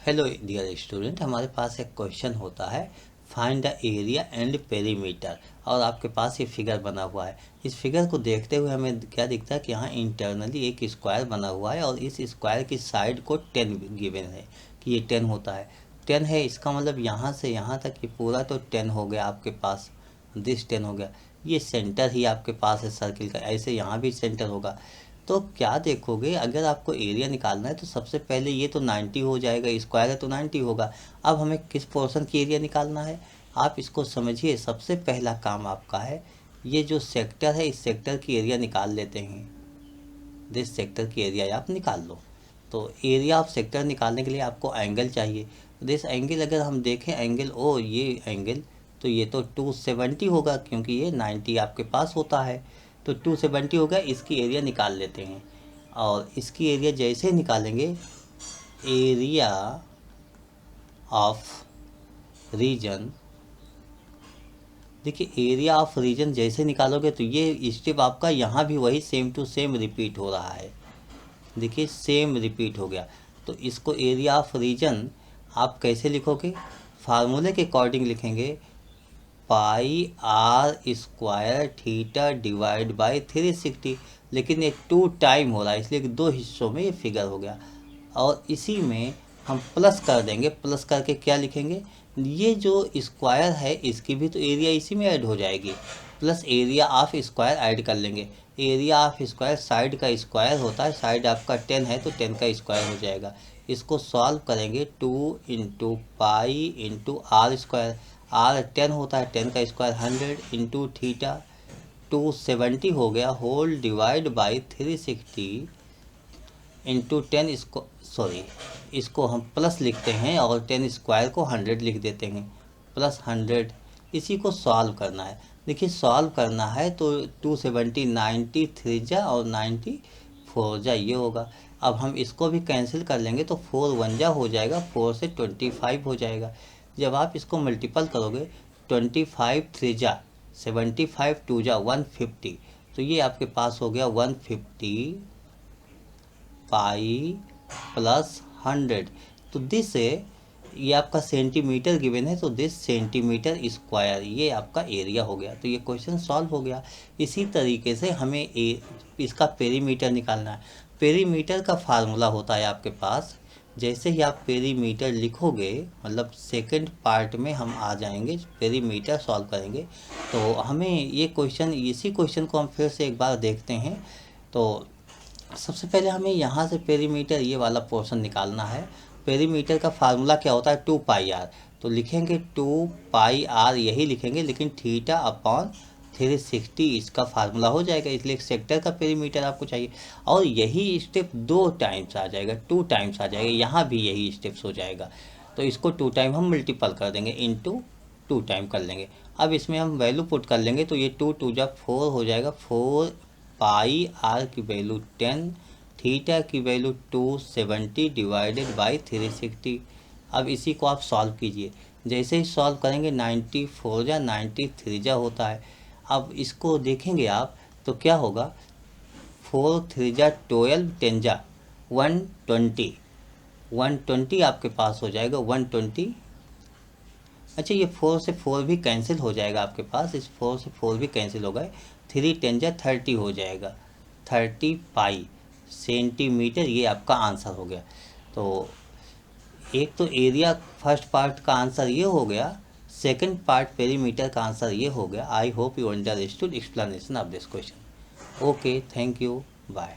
Hello dear student, हमारे पास एक question होता है find the area and perimeter. और आपके पास ये फिगर बना हुआ है। इस फिगर को देखते हुए हमें क्या दिखता है कि यहाँ इंटरनली एक स्क्वायर बना हुआ है और इस स्क्वायर की साइड को 10 गिवन है कि ये 10 होता है। 10 है, इसका मतलब यहाँ से यहाँ तक ये पूरा तो 10 हो गया आपके पास, दिस 10 हो गया। ये सेंटर ही आपके पास है सर्किल का, ऐसे यहाँ भी सेंटर होगा। तो क्या देखोगे, अगर आपको एरिया निकालना है तो सबसे पहले ये तो 90 हो जाएगा, स्क्वायर है तो 90 होगा। अब हमें किस पोर्शन की एरिया निकालना है, आप इसको समझिए। सबसे पहला काम आपका है, ये जो सेक्टर है इस सेक्टर की एरिया निकाल लेते हैं। दिस सेक्टर की एरिया आप निकाल लो। तो एरिया ऑफ सेक्टर निकालने के लिए आपको एंगल चाहिए। दिस एंगल अगर हम देखें, एंगल ओ ये एंगल, तो ये तो 270 होगा क्योंकि ये 90 आपके पास होता है। तो 270 होगा, इसकी एरिया निकाल लेते हैं। और इसकी एरिया जैसे निकालेंगे, एरिया ऑफ रीजन, देखिए एरिया ऑफ रीजन जैसे निकालोगे तो ये स्टेप आपका यहाँ भी वही सेम टू सेम रिपीट हो रहा है। देखिए सेम रिपीट हो गया। तो इसको एरिया ऑफ रीजन आप कैसे लिखोगे, फार्मूले के अकॉर्डिंग लिखेंगे, pi R square theta divide by 360। लेकिन ये 2 टाइम हो रहा है इसलिए 2 हिस्सों में ये फिगर हो गया। और इसी में हम प्लस कर देंगे, प्लस करके क्या लिखेंगे, ये जो स्क्वायर है इसकी भी तो एरिया इसी में ऐड हो जाएगी, plus area of square add कर लेंगे। एरिया ऑफ स्क्वायर साइड का स्क्वायर होता है, साइड आपका 10 है तो 10 का स्क्वायर हो जाएगा। इसको सॉल्व करेंगे, 2 into pi into r square. R 10 होता है, 10 का स्क्वायर 100 इंटू थीटा 270 हो गया, होल डिवाइड बाई 360 इंटू 10। इसको हम प्लस लिखते हैं और 10 स्क्वायर को 100 लिख देते हैं, प्लस 100। इसी को सॉल्व करना है। देखिए सॉल्व करना है तो 270 90 3 जा और 90 4 जा, ये होगा। अब हम इसको भी कैंसिल कर लेंगे तो 4 1 जा हो जाएगा, 4 से 25 हो जाएगा। जब आप इसको मल्टीपल करोगे, 25 3 जा 75, 2 जा 150, तो ये आपके पास हो गया 150 पाई प्लस 100। तो दिस ये आपका सेंटीमीटर गिवन है, तो दिस सेंटीमीटर स्क्वायर ये आपका एरिया हो गया। तो ये क्वेश्चन सॉल्व हो गया। इसी तरीके से हमें इसका पेरीमीटर निकालना है। पेरीमीटर का फार्मूला होता है आपके पास, जैसे ही आप पेरीमीटर लिखोगे, मतलब सेकंड पार्ट में हम आ जाएंगे, पेरीमीटर सॉल्व करेंगे। तो हमें ये क्वेश्चन, इसी क्वेश्चन को हम फिर से एक बार देखते हैं। तो सबसे पहले हमें यहाँ से पेरीमीटर ये वाला पोर्शन निकालना है। पेरीमीटर का फार्मूला क्या होता है, 2 पाई आर। तो लिखेंगे 2 पाई आर, यही लिखेंगे, लेकिन थीटा अपॉन 360 इसका फार्मूला हो जाएगा। इसलिए सेक्टर का पेरीमीटर आपको चाहिए और यही स्टेप 2 टाइम्स आ जाएगा, 2 टाइम्स आ जाएगा, यहाँ भी यही स्टेप्स हो जाएगा। तो इसको 2 टाइम हम मल्टीपल कर देंगे, इंटू 2 टाइम कर लेंगे। अब इसमें हम वैल्यू पुट कर लेंगे तो ये 2 2 जा 4 हो जाएगा। 4 पाई आर की वैल्यू 10, थीटा की वैल्यू 270 डिवाइडेड बाई 360। अब इसी को आप सॉल्व कीजिए। जैसे ही सॉल्व करेंगे, 94 जा 93 जा होता है। अब इसको देखेंगे आप तो क्या होगा, 4 3 जा 12, 10 जा 120, 120 आपके पास हो जाएगा, 120। अच्छा, ये 4 से 4 भी कैंसिल हो जाएगा आपके पास, इस 4 से 4 भी कैंसिल हो गए। 3 10 जा 30 हो जाएगा, 30 पाई सेंटीमीटर, ये आपका आंसर हो गया। तो एक तो एरिया फर्स्ट पार्ट का आंसर ये हो गया, सेकंड पार्ट पेरीमीटर का आंसर ये हो गया। I hope you understood explanation of this question. Okay, thank you, bye.